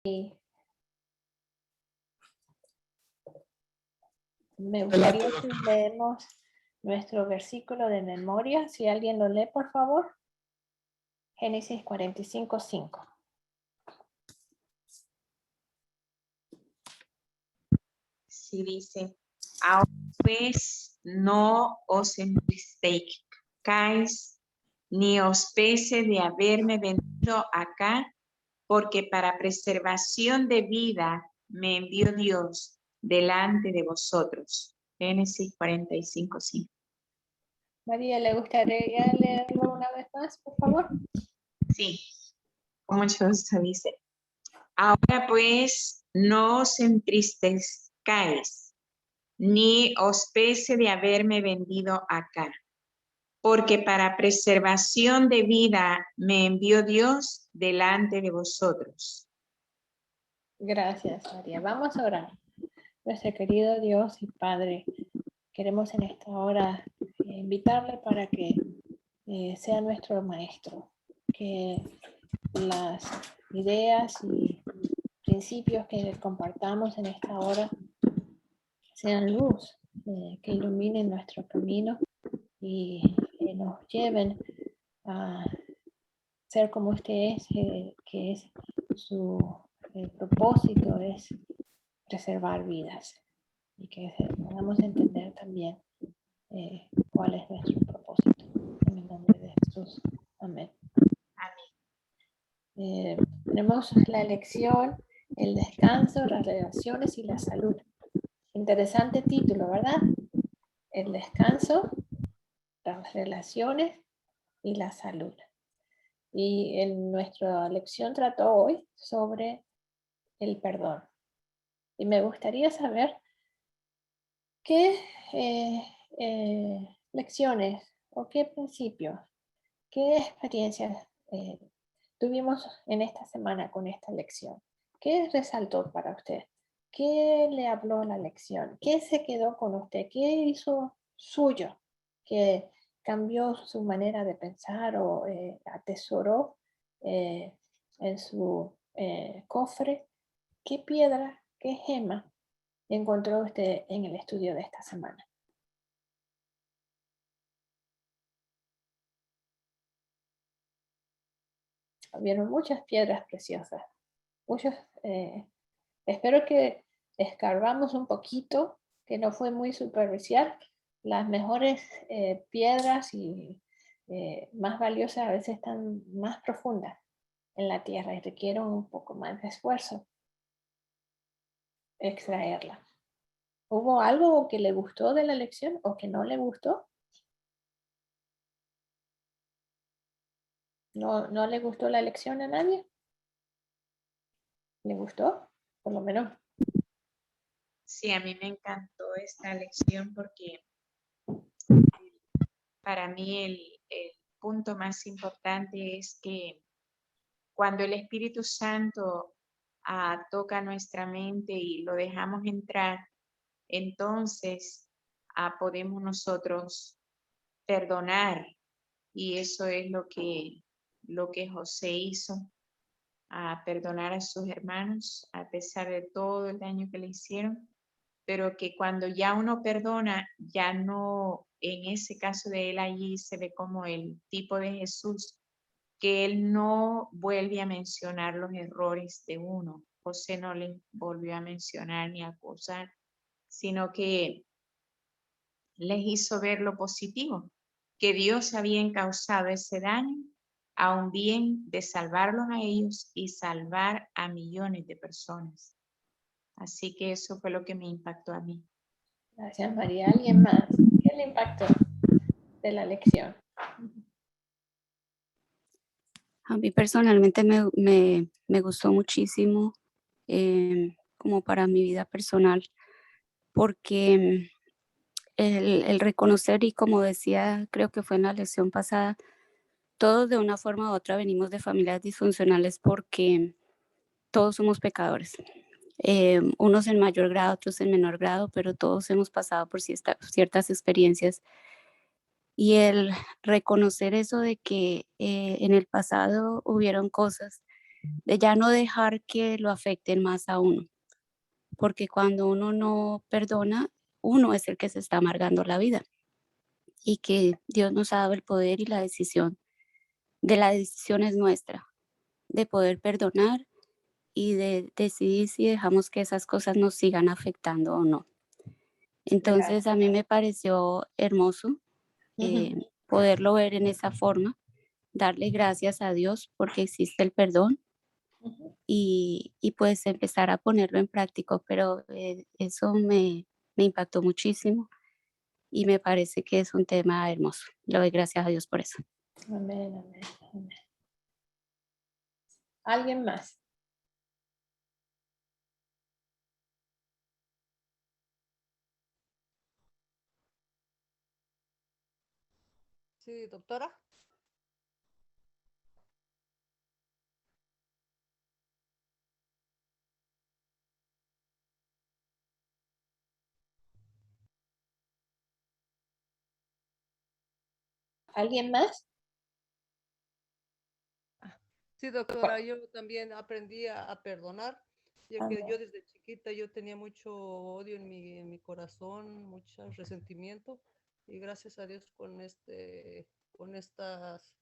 Me gustaría que leemos nuestro versículo de memoria. Si alguien lo lee, por favor. Génesis 45:5. Sí, dice, ahora pues no os entristezcáis, ni os pese de haberme venido acá, porque para preservación de vida me envió Dios delante de vosotros. Génesis 45:5. María, ¿le gustaría leerlo una vez más, por favor? Sí, con mucho gusto dice. Ahora pues no os entristezcáis, ni os pese de haberme vendido acá, porque para preservación de vida me envió Dios delante de vosotros. Gracias, María. Vamos a orar. Nuestro querido Dios y Padre, queremos en esta hora invitarle para que sea nuestro maestro, que las ideas y principios que compartamos en esta hora sean luz, que iluminen nuestro camino y nos lleven a ser como usted es, que es su propósito es preservar vidas y que podamos entender también cuál es nuestro propósito. En el nombre de Jesús. Amén. Tenemos la elección, el descanso, las relaciones y la salud. Interesante título, ¿verdad? El descanso, las relaciones y la salud. Y en nuestra lección trató hoy sobre el perdón. Y me gustaría saber qué lecciones o qué principios, qué experiencias tuvimos en esta semana con esta lección. ¿Qué resaltó para usted? ¿Qué le habló la lección? ¿Qué se quedó con usted? ¿Qué hizo suyo? ¿Que cambió su manera de pensar o atesoró en su cofre? ¿Qué piedra, qué gema encontró usted en el estudio de esta semana? Vieron muchas piedras preciosas. Muchos, espero que escarbamos un poquito, que no fue muy superficial. Las mejores piedras y más valiosas a veces están más profundas en la tierra y requieren un poco más de esfuerzo extraerla. ¿Hubo algo que le gustó de la lección o que no le gustó? ¿No le gustó la lección a nadie? ¿Le gustó? Por lo menos. Sí, a mí me encantó esta lección porque para mí el punto más importante es que cuando el Espíritu Santo toca nuestra mente y lo dejamos entrar, entonces podemos nosotros perdonar. Y eso es lo que José hizo, perdonar a sus hermanos a pesar de todo el daño que le hicieron, pero que cuando ya uno perdona, ya no, en ese caso de él allí se ve como el tipo de Jesús, que él no vuelve a mencionar los errores de uno. José no le volvió a mencionar ni a acusar, sino que les hizo ver lo positivo, que Dios había encausado ese daño a un bien de salvarlos a ellos y salvar a millones de personas. Así que eso fue lo que me impactó a mí. Gracias, María. ¿Alguien más? ¿Qué le impactó de la lección? A mí personalmente me gustó muchísimo como para mi vida personal, porque el reconocer y como decía, creo que fue en la lección pasada, todos de una forma u otra venimos de familias disfuncionales porque todos somos pecadores. Unos en mayor grado, otros en menor grado, pero todos hemos pasado por ciertas experiencias. Y el reconocer eso de que en el pasado hubieron cosas de ya no dejar que lo afecten más a uno, porque cuando uno no perdona, uno es el que se está amargando la vida y que Dios nos ha dado el poder y la decisión, de la decisión es nuestra, de poder perdonar y de decidir si dejamos que esas cosas nos sigan afectando o no. Entonces a mí me pareció hermoso Ujú, poderlo ver en esa forma, darle gracias a Dios porque existe el perdón ujú. y pues empezar a ponerlo en práctica, pero eso me impactó muchísimo y me parece que es un tema hermoso. Le doy gracias a Dios por eso. Amén, amén, amén. ¿Alguien más? Sí, doctora. ¿Alguien más? Sí, doctora, yo también aprendí a perdonar, ya que yo desde chiquita yo tenía mucho odio en mi corazón, mucho resentimiento, y gracias a Dios con estas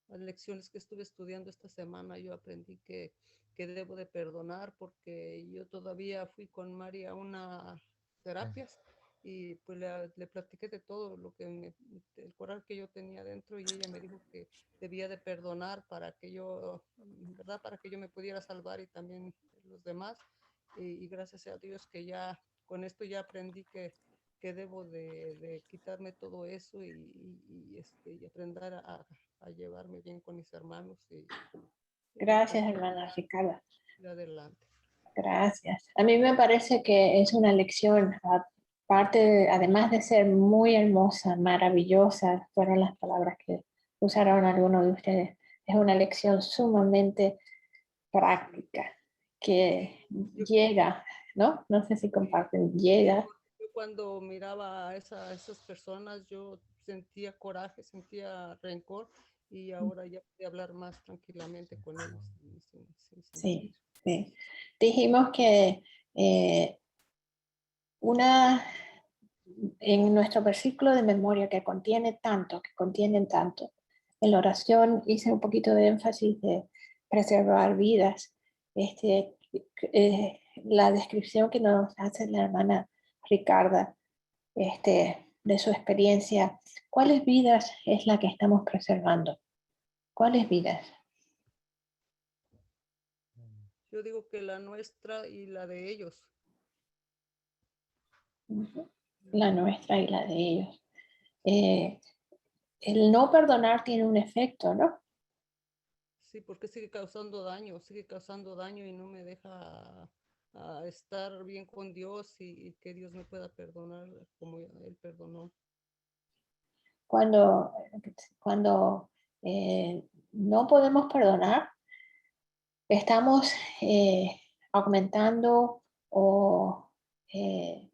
lecciones que estuve estudiando esta semana, yo aprendí que debo de perdonar, porque yo todavía fui con María a una terapias y pues le platiqué de todo el coraje que yo tenía dentro, y ella me dijo que debía de perdonar para que yo, ¿verdad? Para que yo me pudiera salvar y también los demás. Y gracias a Dios que ya con esto ya aprendí que debo de quitarme todo eso y aprender a llevarme bien con mis hermanos y pues Gracias, hermana Ricardo. ir adelante. Gracias. A mí me parece que es una lección, aparte, además de ser muy hermosa, maravillosa, fueron las palabras que usaron algunos de ustedes, es una lección sumamente práctica que Yo, llega, ¿no? No sé si comparten, llega. porque yo cuando miraba a esas personas, yo sentía coraje, sentía rencor, y ahora ya puedo hablar más tranquilamente con ellos sin sentir. Sí, sí. Dijimos que eh, una, en nuestro versículo de memoria que contiene tanto, que contienen tanto, en la oración hice un poquito de énfasis de preservar vidas. La descripción que nos hace la hermana Ricarda de su experiencia, ¿cuáles vidas es la que estamos preservando? ¿Cuáles vidas? Yo digo que la nuestra y la de ellos. Ujú. La nuestra y la de ellos. Eh, el no perdonar tiene un efecto, ¿no? Sí, porque sigue causando daño y no me deja a estar bien con Dios y que Dios me pueda perdonar como Él perdonó. Cuando, cuando no podemos perdonar, estamos aumentando o eh,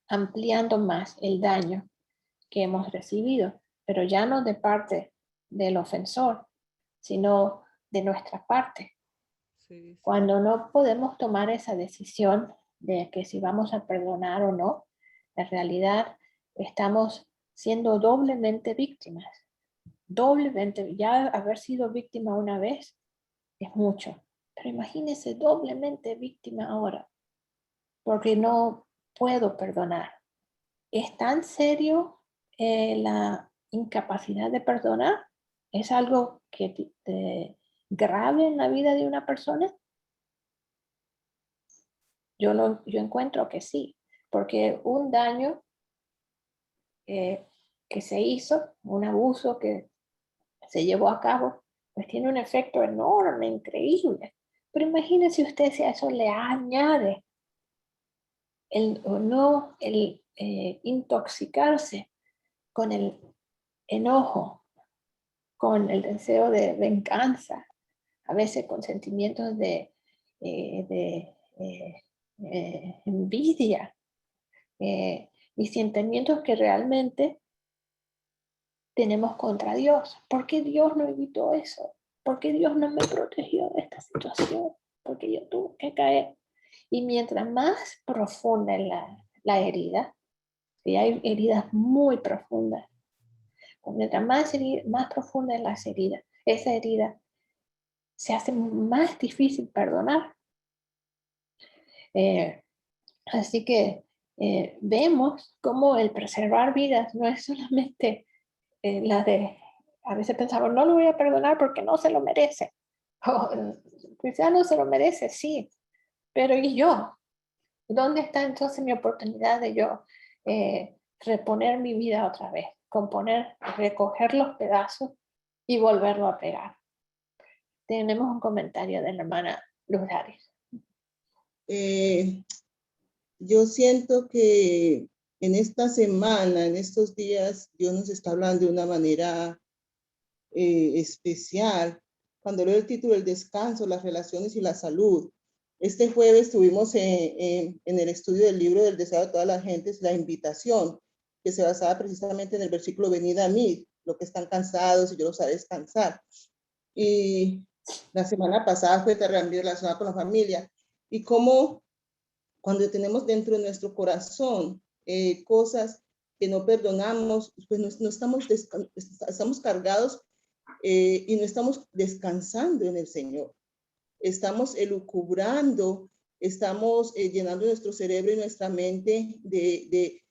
ampliando más el daño que hemos recibido, pero ya no de parte del ofensor, sino de nuestra parte. Sí, sí, Cuando no podemos tomar esa decisión de que si vamos a perdonar o no, en realidad estamos siendo doblemente víctimas. Doblemente, ya haber sido víctima una vez es mucho, pero imagínese doblemente víctima ahora, porque no puedo perdonar. ¿Es tan serio la incapacidad de perdonar? ¿Es algo que grave en la vida de una persona? Yo encuentro que sí, porque un daño que se hizo, un abuso que se llevó a cabo, pues tiene un efecto enorme, increíble. Pero imagínese usted si a eso le añade el intoxicarse con el enojo, con el deseo de venganza, a veces con sentimientos de envidia y sentimientos que realmente tenemos contra Dios. ¿Por qué Dios no evitó eso? ¿por qué Dios no me protegió de esta situación? Porque yo tuve que caer. Y mientras más profunda es la herida, y hay heridas muy profundas, mientras más profunda es las heridas, esa herida se hace más difícil perdonar. Así que vemos cómo el preservar vidas no es solamente la de, a veces pensamos, no lo voy a perdonar porque no se lo merece. O, quizá no se lo merece, sí, pero ¿y yo? ¿Dónde está entonces mi oportunidad de yo reponer mi vida otra vez? Componer, recoger los pedazos y volverlo a pegar. Tenemos un comentario de la hermana Luz Aris. Yo siento que en esta semana, en estos días, Dios nos está hablando de una manera especial. Cuando leo el título, el descanso, las relaciones y la salud. Este jueves tuvimos en el estudio del libro del deseo de todas las gentes, la invitación, que se basaba precisamente en el versículo, venid a mí, los que están cansados y yo los haré descansar. Y la semana pasada fue también relacionada con la familia. Y cómo cuando tenemos dentro de nuestro corazón cosas que no perdonamos, pues no estamos cargados y no estamos descansando en el Señor. Estamos elucubrando, estamos llenando nuestro cerebro y nuestra mente de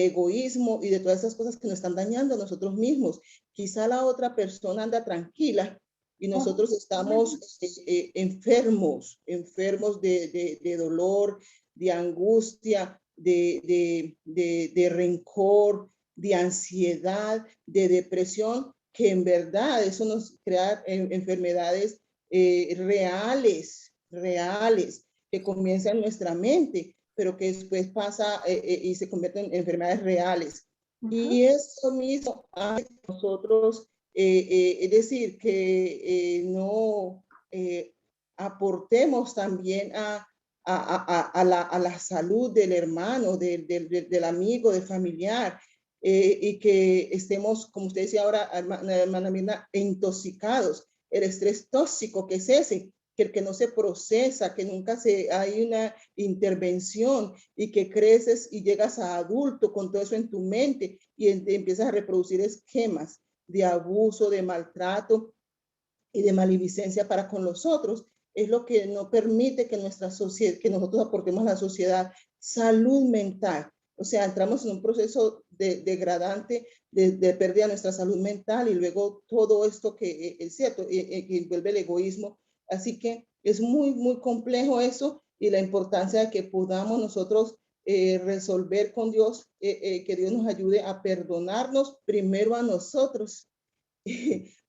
egoísmo y de todas esas cosas que nos están dañando a nosotros mismos. Quizá la otra persona anda tranquila y nosotros estamos enfermos de dolor, de angustia, de rencor, de ansiedad, de depresión, que en verdad eso nos crea enfermedades reales, que comienzan en nuestra mente, pero que después pasa y se convierten en enfermedades reales. Y eso mismo hace que nosotros, es decir, que no aportemos también a la salud del hermano, del amigo, del familiar, y que estemos, como usted decía ahora, hermana Mirna, intoxicados. El estrés tóxico, que es ese, que el que no se procesa, que nunca hay una intervención y que creces y llegas a adulto con todo eso en tu mente y empiezas a reproducir esquemas de abuso, de maltrato y de maledicencia para con los otros. Es lo que no permite que nuestra sociedad, que nosotros aportemos a la sociedad salud mental. O sea, entramos en un proceso degradante de pérdida de nuestra salud mental y luego todo esto que es cierto, que envuelve el egoísmo. Así que es muy, muy complejo eso y la importancia de que podamos nosotros resolver con Dios, que Dios nos ayude a perdonarnos primero a nosotros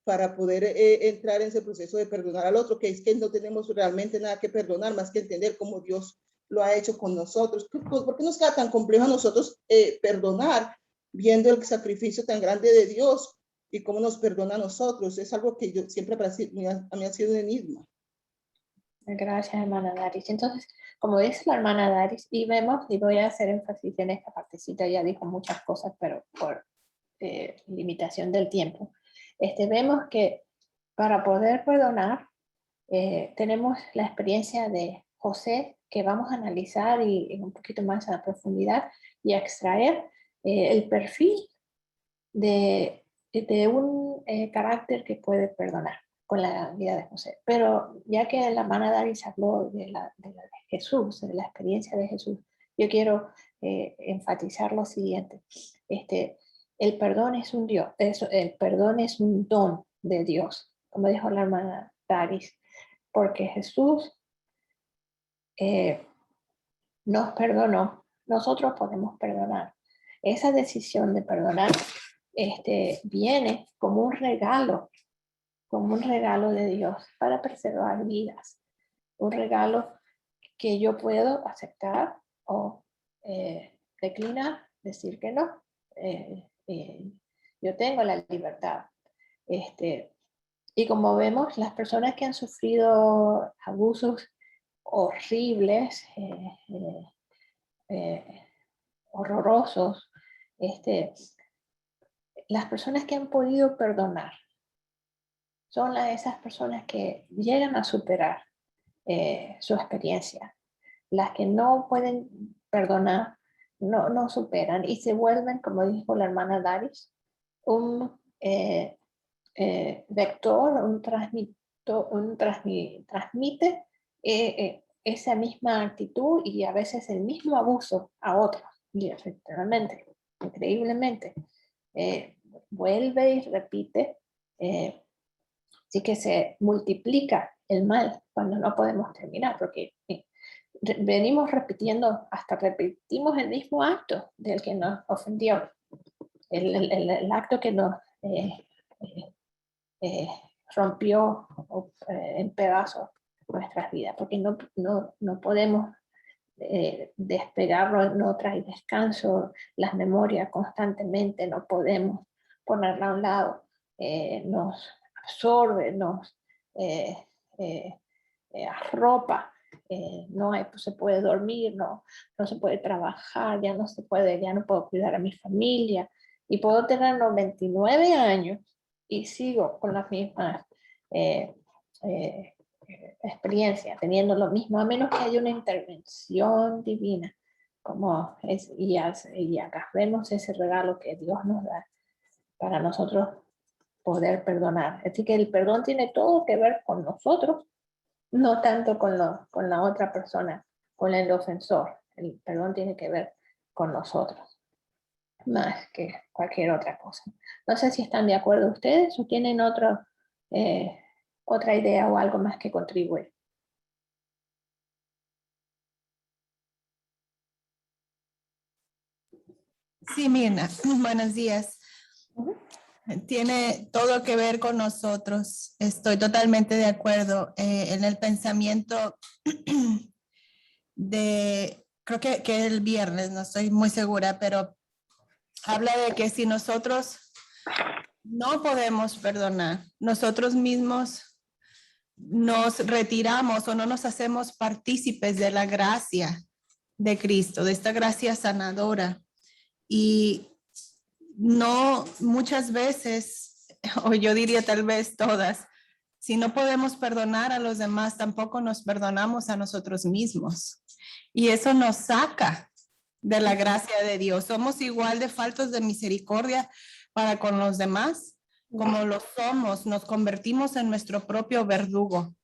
para poder entrar en ese proceso de perdonar al otro, que es que no tenemos realmente nada que perdonar más que entender cómo Dios lo ha hecho con nosotros. ¿Por qué nos queda tan complejo a nosotros perdonar viendo el sacrificio tan grande de Dios y cómo nos perdona a nosotros? Es algo que yo siempre para mí ha sido un enigma. Gracias, hermana Daris. Entonces, como dice la hermana Daris, y vemos, y voy a hacer énfasis en esta partecita, ya dijo muchas cosas, pero por limitación del tiempo, vemos que para poder perdonar, tenemos la experiencia de José, que vamos a analizar y un poquito más a profundidad y a extraer el perfil de un carácter que puede perdonar con la vida de José. Pero ya que la hermana Daris habló de Jesús, de la experiencia de Jesús, yo quiero enfatizar lo siguiente. El perdón es un Dios, el perdón es un don de Dios, como dijo la hermana Daris, porque Jesús nos perdonó, nosotros podemos perdonar. Esa decisión de perdonar viene como un regalo de Dios para preservar vidas, un regalo que yo puedo aceptar o declinar, decir que no. Yo tengo la libertad. Y como vemos, las personas que han sufrido abusos horribles, horrorosos, las personas que han podido perdonar son esas personas que llegan a superar su experiencia. Las que no pueden perdonar, no superan y se vuelven, como dijo la hermana Daris, un vector, transmite esa misma actitud y a veces el mismo abuso a otros. Y efectivamente, increíblemente, vuelve y repite. Así que se multiplica el mal cuando no podemos terminar, porque venimos repitiendo, hasta repetimos el mismo acto del que nos ofendió, el acto que nos rompió en pedazos nuestras vidas, porque no podemos despegarlo, no trae descanso, las memorias constantemente, no podemos ponerla a un lado, nos absorbe, nos arropa, no se puede dormir, no se puede trabajar, ya no puedo cuidar a mi familia, y puedo tener 99 años y sigo con las mismas experiencias, teniendo lo mismo, a menos que haya una intervención divina, como es, y agarremos ese regalo que Dios nos da para nosotros poder perdonar. Así que el perdón tiene todo que ver con nosotros, no tanto con la otra persona, con el ofensor. El perdón tiene que ver con nosotros, más que cualquier otra cosa. No sé si están de acuerdo ustedes o tienen otra idea o algo más que contribuir. Sí, Mirna, buenos días. Tiene todo que ver con nosotros. Estoy totalmente de acuerdo en el pensamiento creo que el viernes, no estoy muy segura, pero habla de que si nosotros no podemos perdonar, nosotros mismos nos retiramos o no nos hacemos partícipes de la gracia de Cristo, de esta gracia sanadora. Y no, muchas veces, o yo diría tal vez todas, si no podemos perdonar a los demás, tampoco nos perdonamos a nosotros mismos. Y eso nos saca de la gracia de Dios. Somos igual de faltos de misericordia para con los demás como lo somos. Nos convertimos en nuestro propio verdugo.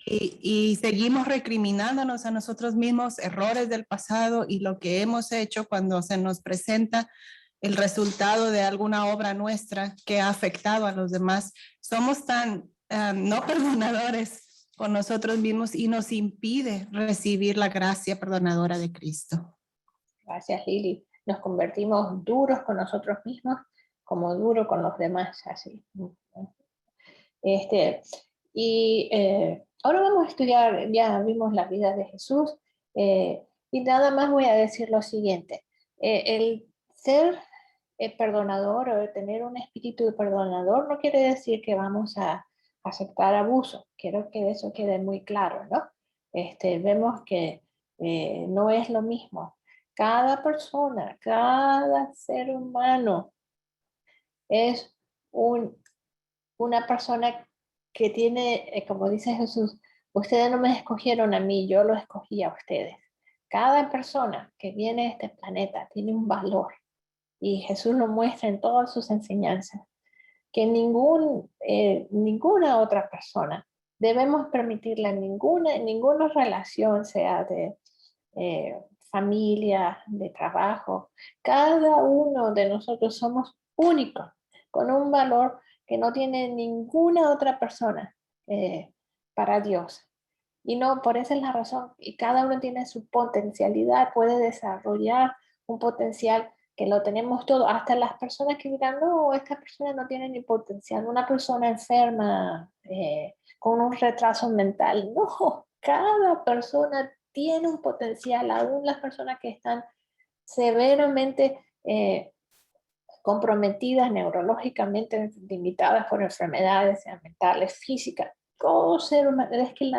Y seguimos recriminándonos a nosotros mismos errores del pasado y lo que hemos hecho cuando se nos presenta el resultado de alguna obra nuestra que ha afectado a los demás. Somos tan no perdonadores con nosotros mismos y nos impide recibir la gracia perdonadora de Cristo. Gracias, Lili. Nos convertimos duros con nosotros mismos como duros con los demás, así. Ahora vamos a estudiar, ya vimos la vida de Jesús, y nada más voy a decir lo siguiente. El ser perdonador o tener un espíritu perdonador no quiere decir que vamos a aceptar abuso. Quiero que eso quede muy claro, ¿no? Vemos que no es lo mismo. Cada persona, cada ser humano es una persona que tiene, como dice Jesús, ustedes no me escogieron a mí, yo lo escogí a ustedes. Cada persona que viene a este planeta tiene un valor y Jesús lo muestra en todas sus enseñanzas, que ninguna otra persona debemos permitirle en ninguna relación, sea de familia, de trabajo. Cada uno de nosotros somos únicos, con un valor que no tiene ninguna otra persona para Dios. Y no, por esa es la razón. Y cada uno tiene su potencialidad, puede desarrollar un potencial que lo tenemos todo. Hasta las personas que dirán, no, esta persona no tiene ni potencial. Una persona enferma con un retraso mental. No, cada persona tiene un potencial. Aún las personas que están severamente comprometidas neurológicamente, limitadas por enfermedades mentales, físicas. Todo ser humano, es que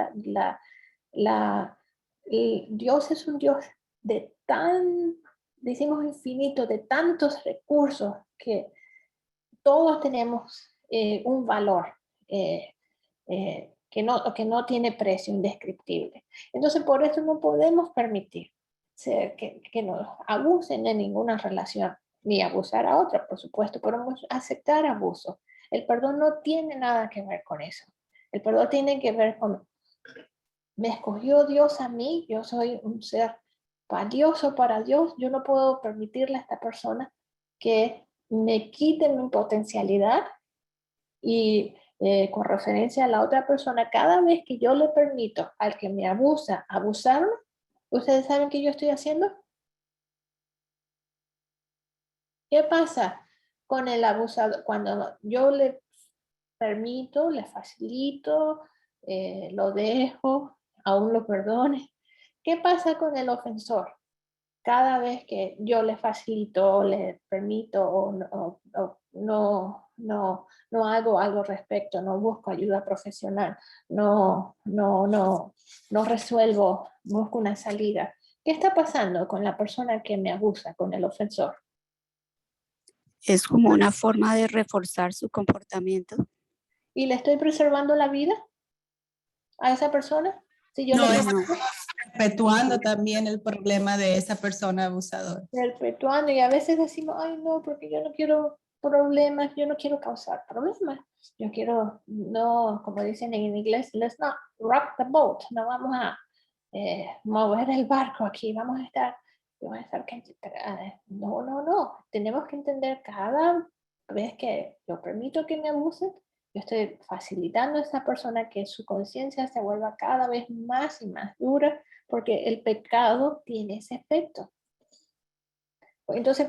Dios es un Dios decimos infinito, de tantos recursos que todos tenemos un valor que no tiene precio, indescriptible. Entonces, por eso no podemos permitir que nos abusen en ninguna relación, ni abusar a otra, por supuesto, podemos aceptar abuso. El perdón no tiene nada que ver con eso. El perdón tiene que ver con, me escogió Dios a mí, yo soy un ser valioso para Dios, yo no puedo permitirle a esta persona que me quite mi potencialidad y con referencia a la otra persona, cada vez que yo le permito al que me abusa abusarme, ¿ustedes saben qué yo estoy haciendo? ¿Qué pasa con el abusador? Cuando yo le permito, le facilito, lo dejo, aún lo perdone. ¿Qué pasa con el ofensor? Cada vez que yo le facilito, le permito o no hago algo al respecto, no busco ayuda profesional, no resuelvo, busco una salida. ¿Qué está pasando con la persona que me abusa, con el ofensor? Es como una forma de reforzar su comportamiento. ¿Y le estoy preservando la vida a esa persona? Si yo No, le es perpetuando también el problema de esa persona abusadora. perpetuando, y a veces decimos, ay no, porque yo no quiero problemas, yo no quiero causar problemas, yo quiero, no, como dicen en inglés, let's not rock the boat, no vamos a mover el barco aquí, vamos a estar no, tenemos que entender cada vez que yo permito que me abusen, yo estoy facilitando a esa persona que su conciencia se vuelva cada vez más y más dura, porque el pecado tiene ese efecto. Entonces,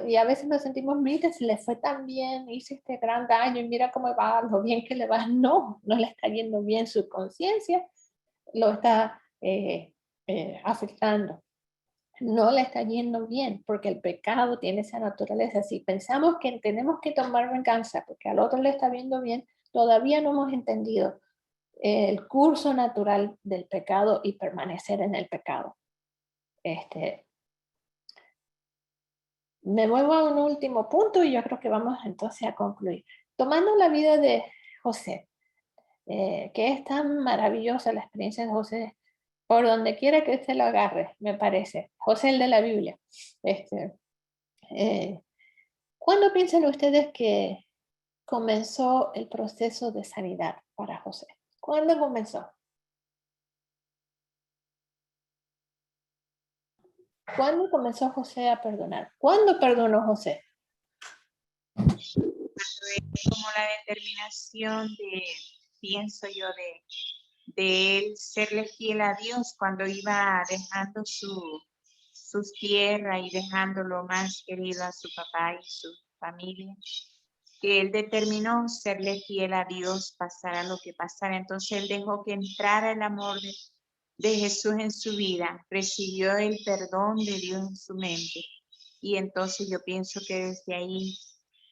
y a veces nos sentimos, mira, se le fue tan bien, hice este gran daño y mira cómo va, lo bien que le va. No le está yendo bien su conciencia, lo está afectando. No le está yendo bien porque el pecado tiene esa naturaleza. Si pensamos que tenemos que tomar venganza porque al otro le está viendo bien, todavía no hemos entendido el curso natural del pecado y permanecer en el pecado. Me muevo a un último punto y yo creo que vamos entonces a concluir. Tomando la vida de José, que es tan maravillosa la experiencia de José, por donde quiera que usted lo agarre, me parece. José, el de la Biblia. ¿Cuándo piensan ustedes que comenzó el proceso de sanidad para José? ¿Cuándo comenzó? ¿Cuándo comenzó José a perdonar? ¿Cuándo perdonó José? Como la determinación pienso yo, de él serle fiel a Dios cuando iba dejando sus tierras y dejando lo más querido a su papá y su familia, que él determinó serle fiel a Dios, pasara lo que pasara. Entonces él dejó que entrara el amor de Jesús en su vida, recibió el perdón de Dios en su mente, y entonces yo pienso que desde ahí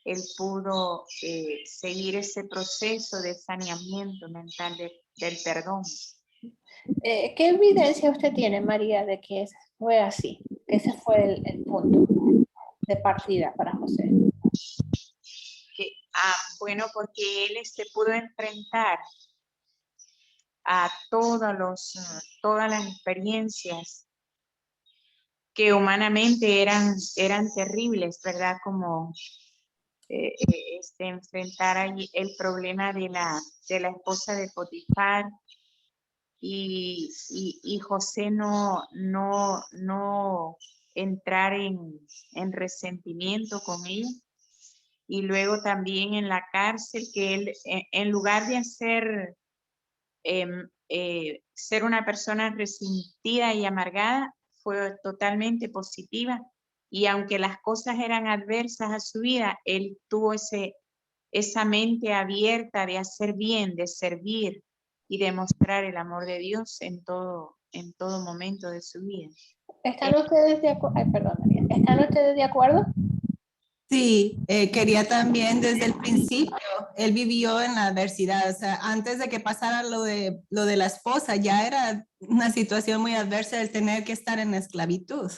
él pudo seguir ese proceso de saneamiento mental del perdón. ¿Qué evidencia usted tiene, María, de que fue así? Que ese fue el punto de partida para José. Bueno, porque él pudo enfrentar a todas las experiencias que humanamente eran terribles, ¿verdad? Como enfrentar ahí el problema de la esposa de Potifar, y José no entrar en resentimiento con ella. Y luego también en la cárcel, que él, en lugar de ser una persona resentida y amargada, fue totalmente positiva. Y aunque las cosas eran adversas a su vida, él tuvo esa mente abierta de hacer bien, de servir y demostrar el amor de Dios en todo momento de su vida. ¿Están ustedes de acuerdo? Ay, perdón, María. ¿Están ustedes de acuerdo? Sí, quería también desde el principio, él vivió en la adversidad, o sea, antes de que pasara lo de la esposa, ya era una situación muy adversa el tener que estar en la esclavitud.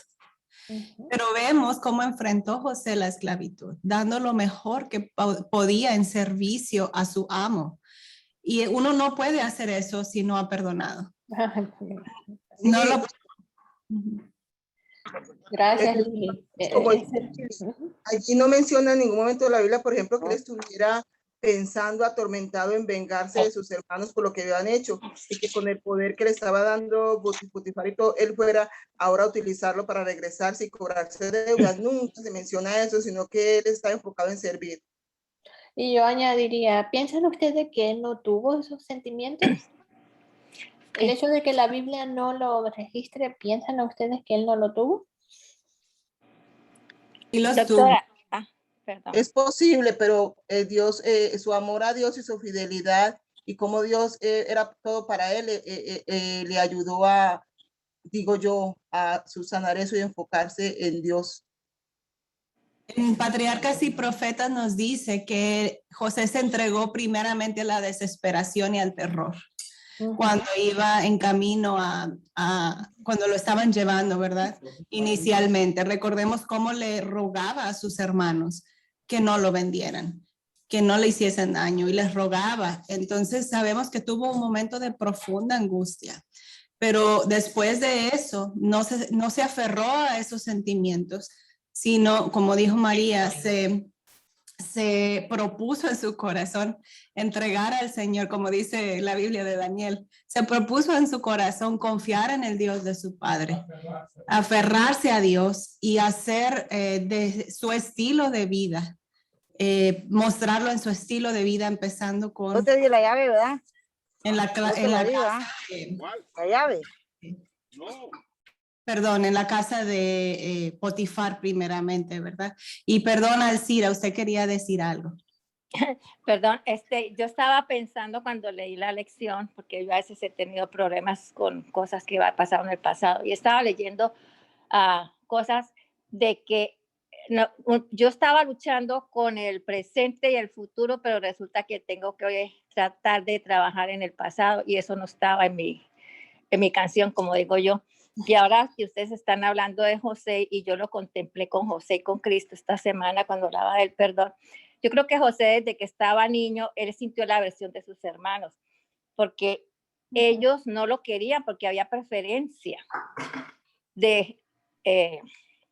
Pero vemos cómo enfrentó José la esclavitud, dando lo mejor que podía en servicio a su amo. Y uno no puede hacer eso si no ha perdonado. Sí, No lo... Gracias, Lili. como allí no menciona en ningún momento de la Biblia, por ejemplo, que él estuviera pensando, atormentado en vengarse de sus hermanos por lo que habían hecho, y que con el poder que le estaba dando Potifar y todo, él fuera ahora a utilizarlo para regresarse y cobrarse deudas. Nunca se menciona eso, sino que él está enfocado en servir. Y yo añadiría, ¿piensan ustedes que él no tuvo esos sentimientos? El hecho de que la Biblia no lo registre, ¿piensan ustedes que él no lo tuvo? Y los Doctora, tuvo. Es posible, pero Dios, su amor a Dios y su fidelidad y como Dios era todo para él, le ayudó a, digo yo, a subsanar eso y enfocarse en Dios. En Patriarcas y Profetas nos dice que José se entregó primeramente a la desesperación y al terror. Cuando iba en camino cuando lo estaban llevando, ¿verdad? Inicialmente, recordemos cómo le rogaba a sus hermanos que no lo vendieran, que no le hiciesen daño, y les rogaba. Entonces sabemos que tuvo un momento de profunda angustia, pero después de eso no se aferró a esos sentimientos, sino, como dijo María, se propuso en su corazón entregar al Señor, como dice la Biblia de Daniel, se propuso en su corazón confiar en el Dios de su padre, aferrarse a Dios y hacer de su estilo de vida, mostrarlo en su estilo de vida, empezando con... No te di la llave, ¿verdad? En la casa la llave. No. Perdón, en la casa de Potifar primeramente, ¿verdad? Y perdón, Alcira, usted quería decir algo. Perdón, yo estaba pensando cuando leí la lección, porque yo a veces he tenido problemas con cosas que pasaron en el pasado, y estaba leyendo cosas de que yo estaba luchando con el presente y el futuro, pero resulta que tengo que tratar de trabajar en el pasado, y eso no estaba en mi canción, como digo yo. Y ahora que ustedes están hablando de José, y yo lo contemplé con José y con Cristo esta semana cuando hablaba del perdón, yo creo que José, desde que estaba niño, él sintió la aversión de sus hermanos, porque ellos no lo querían, porque había preferencia de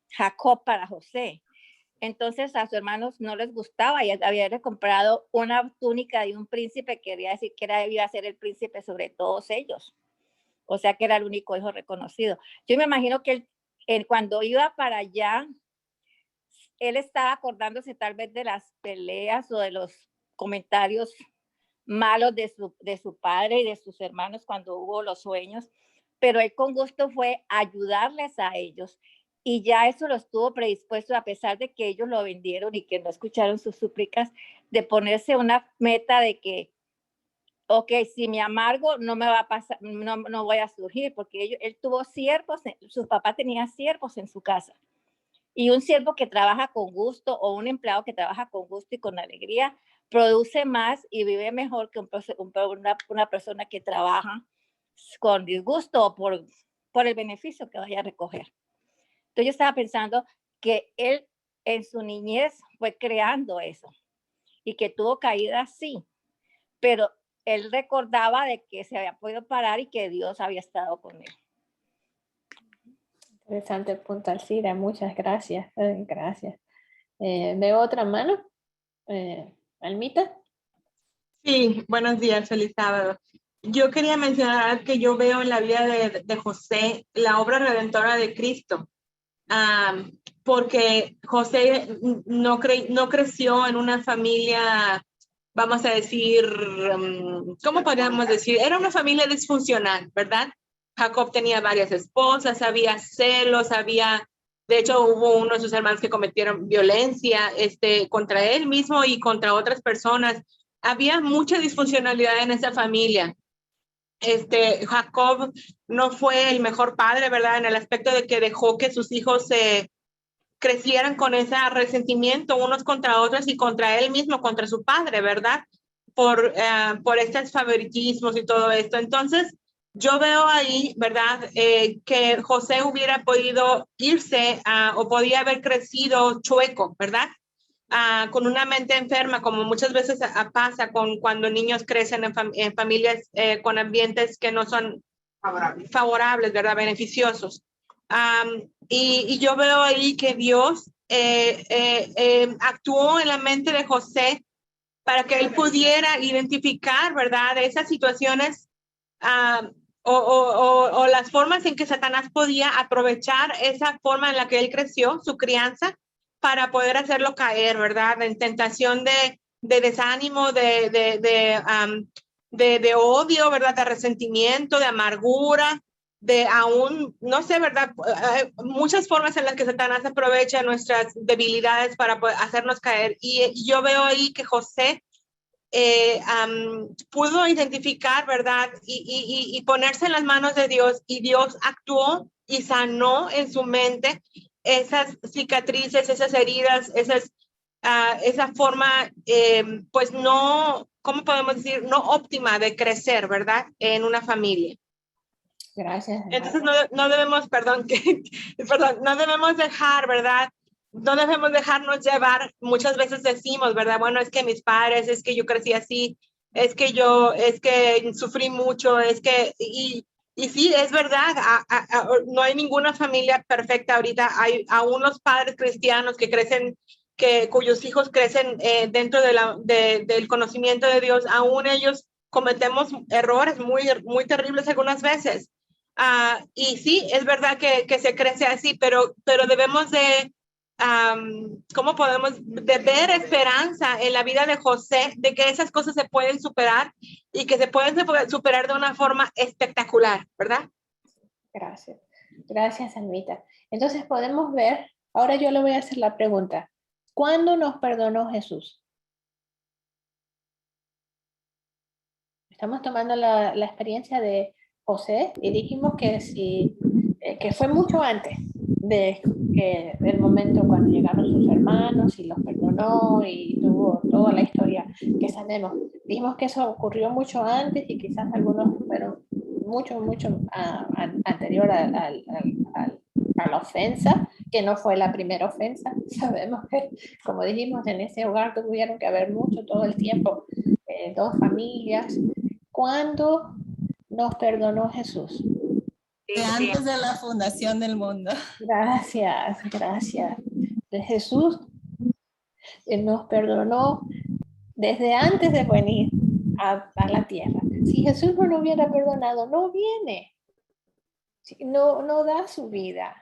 Jacob para José. Entonces a sus hermanos no les gustaba, y había comprado una túnica de un príncipe, quería decir que iba a ser el príncipe sobre todos ellos. O sea que era el único hijo reconocido. Yo me imagino que él cuando iba para allá, él estaba acordándose tal vez de las peleas o de los comentarios malos de su padre y de sus hermanos cuando hubo los sueños, pero él con gusto fue ayudarles a ellos, y ya eso lo estuvo predispuesto, a pesar de que ellos lo vendieron y que no escucharon sus súplicas, de ponerse una meta de que ok, si me amargo, no me va a pasar, no voy a surgir, porque él tuvo siervos, su papá tenía siervos en su casa. Y un siervo que trabaja con gusto, o un empleado que trabaja con gusto y con alegría, produce más y vive mejor que una persona que trabaja con disgusto o por el beneficio que vaya a recoger. Entonces yo estaba pensando que él en su niñez fue creando eso, y que tuvo caídas, sí, pero él recordaba de que se había podido parar y que Dios había estado con él. Interesante punto, Alcira. Muchas gracias. Gracias. ¿Veo otra mano? ¿Almita? Sí, buenos días, feliz sábado. Yo quería mencionar que yo veo en la vida de José la obra redentora de Cristo, porque José no creció en una familia, vamos a decir, ¿cómo podríamos decir? Era una familia disfuncional, ¿verdad? Jacob tenía varias esposas, había celos, de hecho hubo uno de sus hermanos que cometieron violencia contra él mismo y contra otras personas. Había mucha disfuncionalidad en esa familia. Jacob no fue el mejor padre, ¿verdad? En el aspecto de que dejó que sus hijos crecieran con ese resentimiento unos contra otros y contra él mismo, contra su padre, ¿verdad? Por estos favoritismos y todo esto. Entonces, yo veo ahí, ¿verdad? Que José hubiera podido irse o podía haber crecido chueco, ¿verdad? con una mente enferma, como muchas veces pasa cuando niños crecen en familias con ambientes que no son favorables, ¿verdad? Beneficiosos. Y yo veo ahí que Dios actuó en la mente de José para que él pudiera identificar, ¿verdad?, esas situaciones o las formas en que Satanás podía aprovechar esa forma en la que él creció, su crianza, para poder hacerlo caer, ¿verdad?, en tentación de desánimo, de odio, ¿verdad?, de resentimiento, de amargura, de aún, no sé, ¿verdad?, muchas formas en las que Satanás aprovecha nuestras debilidades para hacernos caer. Y yo veo ahí que José pudo identificar, ¿verdad?, y ponerse en las manos de Dios, y Dios actuó y sanó en su mente esas cicatrices, esas heridas, esa forma, pues no, ¿cómo podemos decir? No óptima de crecer, ¿verdad?, en una familia. Gracias. Entonces no debemos, perdón, no debemos dejar, ¿verdad? No debemos dejarnos llevar. Muchas veces decimos, ¿verdad? Bueno, es que mis padres, es que yo crecí así, es que sufrí mucho, y sí, es verdad, no hay ninguna familia perfecta ahorita. Hay aún los padres cristianos que crecen, cuyos hijos crecen dentro del conocimiento de Dios, aún ellos cometemos errores muy, muy terribles algunas veces. Y sí, es verdad que se crece así, pero debemos de, ¿cómo podemos? De ver esperanza en la vida de José, de que esas cosas se pueden superar y que se pueden superar de una forma espectacular, ¿verdad? Gracias. Gracias, Almita. Entonces podemos ver, ahora yo le voy a hacer la pregunta. ¿Cuándo nos perdonó Jesús? Estamos tomando la experiencia de José y dijimos que, que fue mucho antes del momento cuando llegaron sus hermanos y los perdonó y tuvo toda la historia que sabemos. Dijimos que eso ocurrió mucho antes y quizás algunos fueron mucho anterior a la ofensa, que no fue la primera ofensa. Sabemos que, como dijimos, en ese hogar tuvieron que haber mucho todo el tiempo, dos familias. ¿Cuándo nos perdonó Jesús? Antes de la fundación del mundo. Gracias. Jesús nos perdonó desde antes de venir a la tierra. Si Jesús no lo hubiera perdonado, no viene. No da su vida.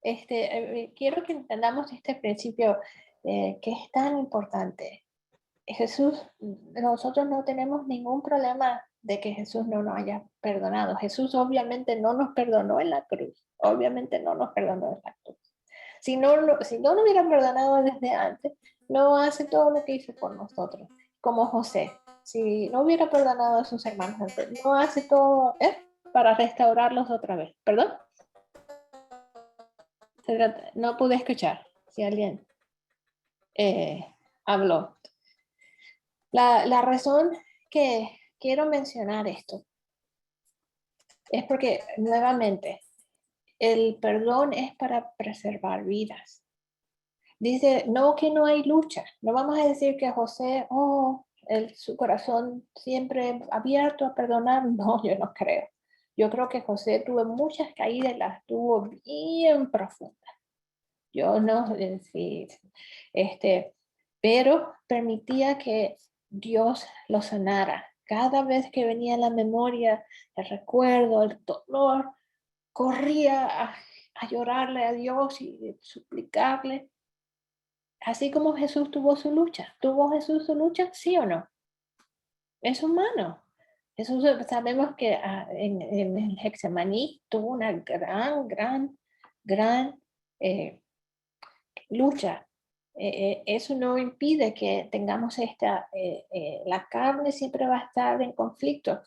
Quiero que entendamos este principio que es tan importante. Nosotros no tenemos ningún problema de que Jesús no nos haya perdonado. Jesús obviamente no nos perdonó en la cruz. Si no lo hubiera perdonado desde antes, no hace todo lo que hizo por nosotros. Como José, si no hubiera perdonado a sus hermanos antes, no hace todo para restaurarlos otra vez. ¿Perdón? No pude escuchar si alguien habló. La razón que quiero mencionar esto es porque, nuevamente, el perdón es para preservar vidas. Dice, no que no hay lucha. No vamos a decir que José, su corazón siempre abierto a perdonar. No, yo no creo. Yo creo que José tuvo muchas caídas y las tuvo bien profundas. Yo no sé, pero permitía que Dios lo sanara. Cada vez que venía la memoria, el recuerdo, el dolor, corría a llorarle a Dios y suplicarle. Así como Jesús tuvo su lucha. ¿Tuvo Jesús su lucha? ¿Sí o no? Es humano. Jesús, sabemos que en el Getsemaní tuvo una gran lucha. Eso no impide que tengamos la carne siempre va a estar en conflicto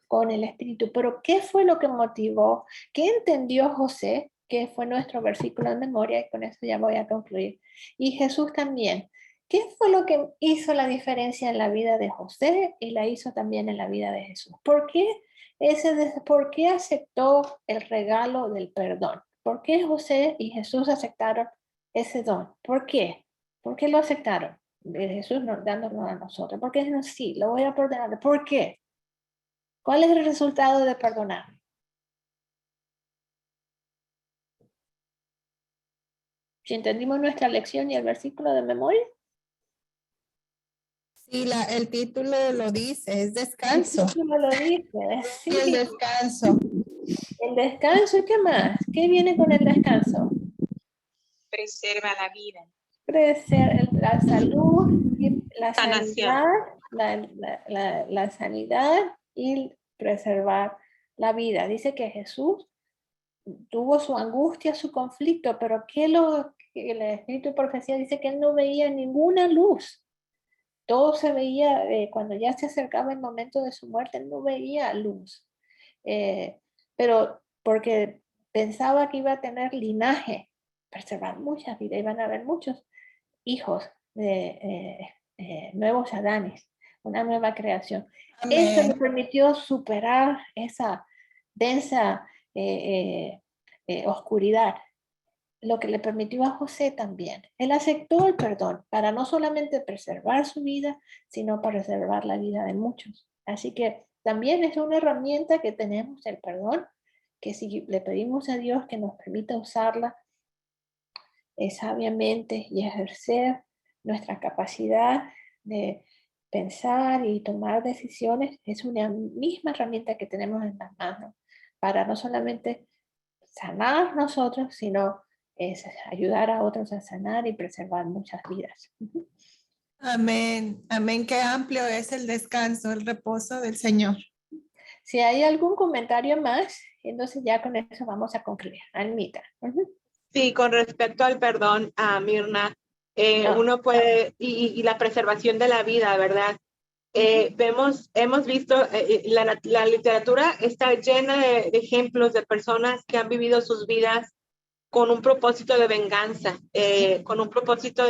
con el espíritu. Pero ¿qué fue lo que motivó? ¿Qué entendió José? Que fue nuestro versículo de memoria, y con eso ya voy a concluir. Y Jesús también. ¿Qué fue lo que hizo la diferencia en la vida de José y la hizo también en la vida de Jesús? ¿Por qué aceptó el regalo del perdón? ¿Por qué José y Jesús aceptaron ese don? ¿Por qué? ¿Por qué lo aceptaron? Jesús dándolo a nosotros. ¿Por qué dijeron sí, lo voy a perdonar? ¿Por qué? ¿Cuál es el resultado de perdonar? Si entendimos nuestra lección y el versículo de memoria. Sí, el título lo dice, es descanso. El título lo dice, sí. Y el descanso. El descanso, ¿y qué más? ¿Qué viene con el descanso? Preserva la vida. La salud, y la Sanación. sanidad, la sanidad y preservar la vida. Dice que Jesús tuvo su angustia, su conflicto, pero que el Espíritu de Profecía dice que él no veía ninguna luz. Todo se veía, cuando ya se acercaba el momento de su muerte, él no veía luz. Pero porque pensaba que iba a tener linaje, preservar muchas vidas, iban a haber muchos hijos de nuevos Adanes, una nueva creación. Eso le permitió superar esa densa oscuridad, lo que le permitió a José también. Él aceptó el perdón para no solamente preservar su vida, sino para preservar la vida de muchos. Así que también es una herramienta que tenemos, el perdón, que si le pedimos a Dios que nos permita usarla sabiamente y ejercer nuestra capacidad de pensar y tomar decisiones, es una misma herramienta que tenemos en las manos para no solamente sanar nosotros, sino ayudar a otros a sanar y preservar muchas vidas. Amén, amén, qué amplio es el descanso, el reposo del Señor. Si hay algún comentario más, entonces ya con eso vamos a concluir. Almita. Sí, con respecto al perdón, Mirna, uno puede, y la preservación de la vida, ¿verdad? Hemos visto, la literatura está llena de ejemplos de personas que han vivido sus vidas con un propósito de venganza, con un propósito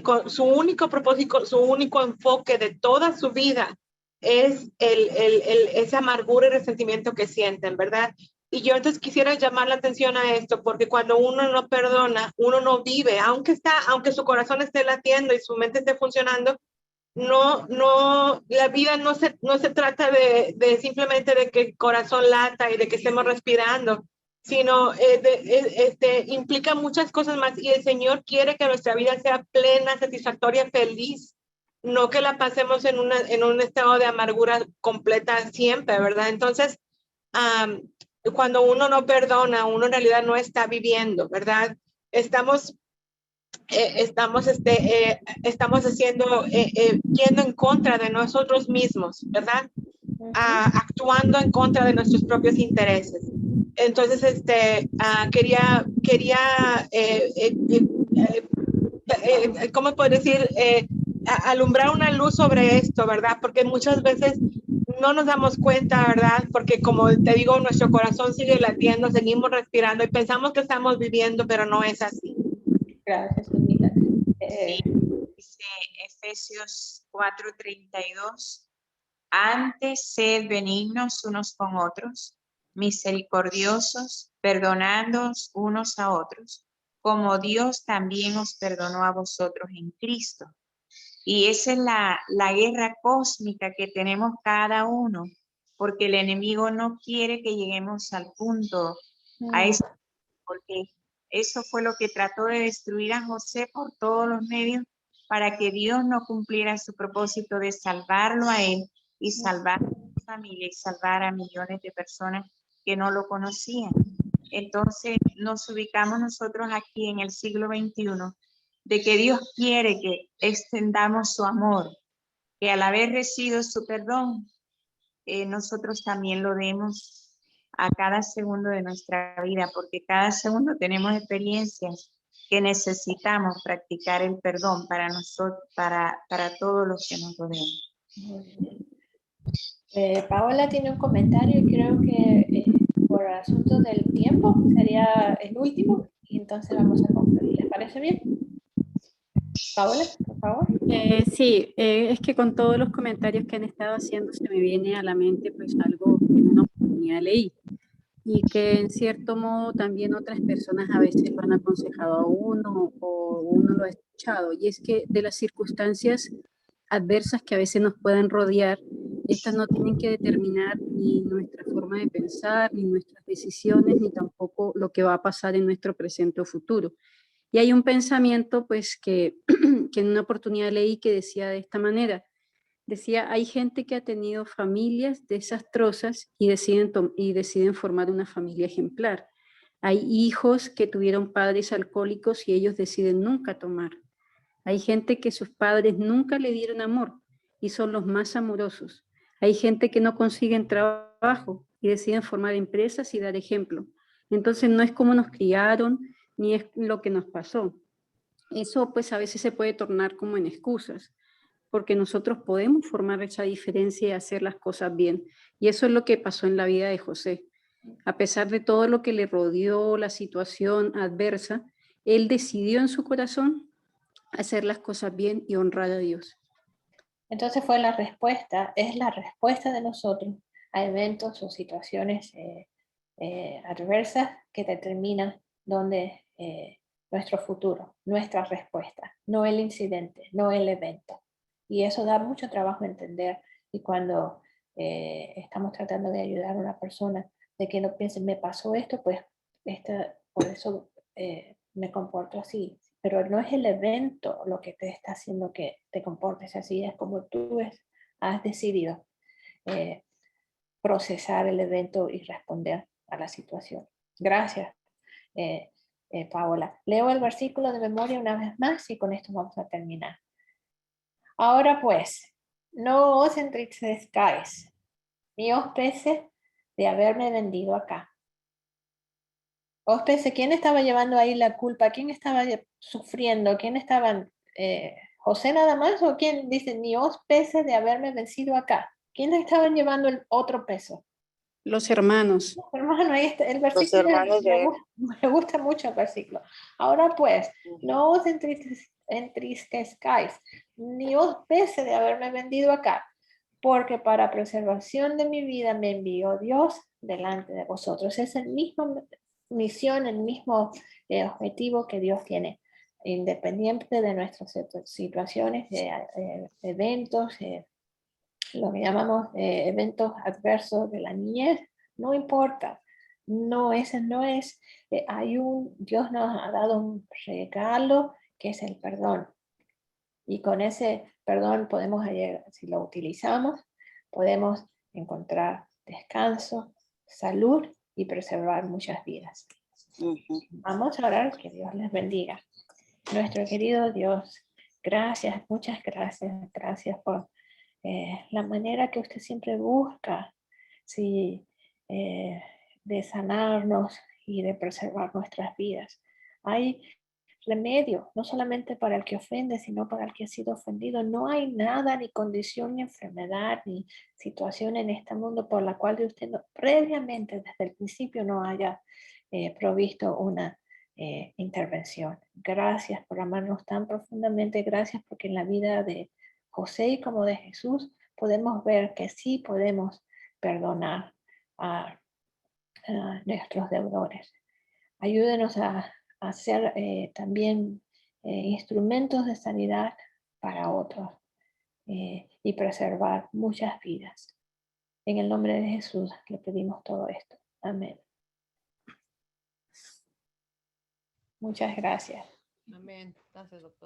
con su único propósito, su único enfoque de toda su vida es esa amargura y resentimiento que sienten, ¿verdad? Y yo entonces quisiera llamar la atención a esto, porque cuando uno no perdona, uno no vive, aunque su corazón esté latiendo y su mente esté funcionando, la vida no se trata de simplemente de que el corazón lata y de que estemos respirando, sino implica muchas cosas más, y el Señor quiere que nuestra vida sea plena, satisfactoria, feliz, no que la pasemos en un estado de amargura completa siempre, ¿verdad? Entonces, cuando uno no perdona, uno en realidad no está viviendo, ¿verdad? Estamos haciendo, yendo en contra de nosotros mismos, ¿verdad? Actuando en contra de nuestros propios intereses. Entonces, quería ¿cómo puedo decir? Alumbrar una luz sobre esto, ¿verdad? Porque muchas veces no nos damos cuenta, ¿verdad? Porque como te digo, nuestro corazón sigue latiendo, seguimos respirando y pensamos que estamos viviendo, pero no es así. Gracias, Almita. Sí, dice Efesios 4:32. Antes sed benignos unos con otros, misericordiosos, perdonándoos unos a otros, como Dios también os perdonó a vosotros en Cristo. Y esa es la guerra cósmica que tenemos cada uno, porque el enemigo no quiere que lleguemos al punto, a eso, porque eso fue lo que trató de destruir a José por todos los medios, para que Dios no cumpliera su propósito de salvarlo a él y salvar a su familia y salvar a millones de personas que no lo conocían. Entonces nos ubicamos nosotros aquí en el siglo XXI, de que Dios quiere que extendamos su amor, que al haber recibido su perdón, nosotros también lo demos a cada segundo de nuestra vida, porque cada segundo tenemos experiencias que necesitamos practicar el perdón para nosotros, para todos los que nos rodean. Paola tiene un comentario y creo que por asunto del tiempo sería el último y entonces vamos a concluir. ¿Les parece bien? Paola, por favor. Sí, es que con todos los comentarios que han estado haciendo se me viene a la mente pues algo que en una oportunidad leí. y que en cierto modo también otras personas a veces lo han aconsejado a uno o uno lo ha escuchado, y es que de las circunstancias adversas que a veces nos pueden rodear, estas no tienen que determinar ni nuestra forma de pensar, ni nuestras decisiones, ni tampoco lo que va a pasar en nuestro presente o futuro. Y hay un pensamiento pues que en una oportunidad leí que decía de esta manera. Decía, hay gente que ha tenido familias desastrosas y deciden formar una familia ejemplar. Hay hijos que tuvieron padres alcohólicos y ellos deciden nunca tomar. Hay gente que sus padres nunca le dieron amor y son los más amorosos. Hay gente que no consiguen trabajo y deciden formar empresas y dar ejemplo. Entonces no es cómo nos criaron ni es lo que nos pasó. Eso pues a veces se puede tornar como en excusas, porque nosotros podemos formar esa diferencia y hacer las cosas bien. Y eso es lo que pasó en la vida de José. A pesar de todo lo que le rodeó, la situación adversa, él decidió en su corazón hacer las cosas bien y honrar a Dios. Entonces fue la respuesta, es la respuesta de nosotros a eventos o situaciones adversas que determinan dónde nuestro futuro, nuestra respuesta, no el incidente, no el evento. Y eso da mucho trabajo entender, y cuando estamos tratando de ayudar a una persona de que no piense, me pasó esto, pues por eso me comporto así. Pero no es el evento lo que te está haciendo que te comportes así, es como tú has decidido procesar el evento y responder a la situación. Gracias, Paola. Leo el versículo de memoria una vez más y con esto vamos a terminar. Ahora pues, no os entristezcáis, ni os pese de haberme vendido acá. Os pese, ¿quién estaba llevando ahí la culpa? ¿Quién estaba sufriendo? ¿Quién estaban? ¿José nada más? ¿O quién dice, ni os pese de haberme vencido acá? ¿Quiénes estaban llevando el otro peso? Los hermanos. Hermano, ahí está el versículo. Me gusta mucho el versículo. Ahora pues, no os entristezcáis, ni os pese de haberme vendido acá, porque para preservación de mi vida me envió Dios delante de vosotros. Es el mismo misión, el mismo objetivo que Dios tiene, independiente de nuestras situaciones, eventos, lo que llamamos eventos adversos de la niñez, no importa. No, ese no es. Dios nos ha dado un regalo que es el perdón. Y con ese perdón podemos, si lo utilizamos, podemos encontrar descanso, salud y preservar muchas vidas. Vamos a orar, que Dios les bendiga. Nuestro querido Dios, gracias, muchas gracias, gracias por la manera que usted siempre busca, sí, de sanarnos y de preservar nuestras vidas. Hay remedio, no solamente para el que ofende, sino para el que ha sido ofendido. No hay nada, ni condición, ni enfermedad, ni situación en este mundo por la cual de usted previamente, desde el principio, no haya provisto una intervención. Gracias por amarnos tan profundamente. Gracias porque en la vida de José y como de Jesús podemos ver que sí podemos perdonar a nuestros deudores. Ayúdenos a ser también instrumentos de sanidad para otros y preservar muchas vidas. En el nombre de Jesús le pedimos todo esto. Amén. Muchas gracias. Amén. Gracias, doctora.